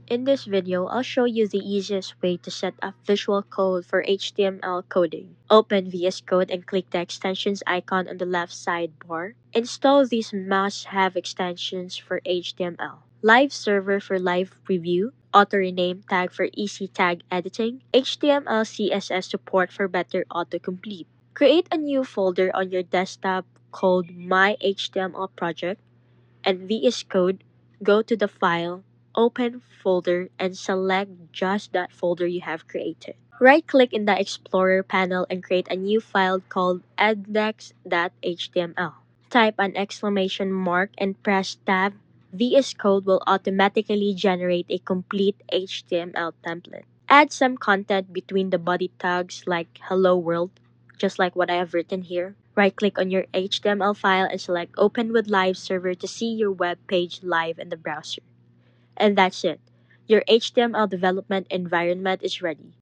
In this video, I'll show you the easiest way to set up Visual Code for HTML coding. Open VS Code and click the extensions icon on the left sidebar. Install these must-have extensions for HTML. Live Server for live preview, Auto Rename Tag for easy tag editing, HTML CSS support for better autocomplete. Create a new folder on your desktop called My HTML Project, and VS Code, go to the File, Open Folder, and select just that folder you have created. Right-click in the Explorer panel and create a new file called index.html. Type an exclamation mark and press Tab. VS Code will automatically generate a complete HTML template. Add some content between the body tags like Hello World, just like what I have written here. Right-click on your HTML file and select Open with Live Server to see your web page live in the browser. And that's it. Your HTML development environment is ready.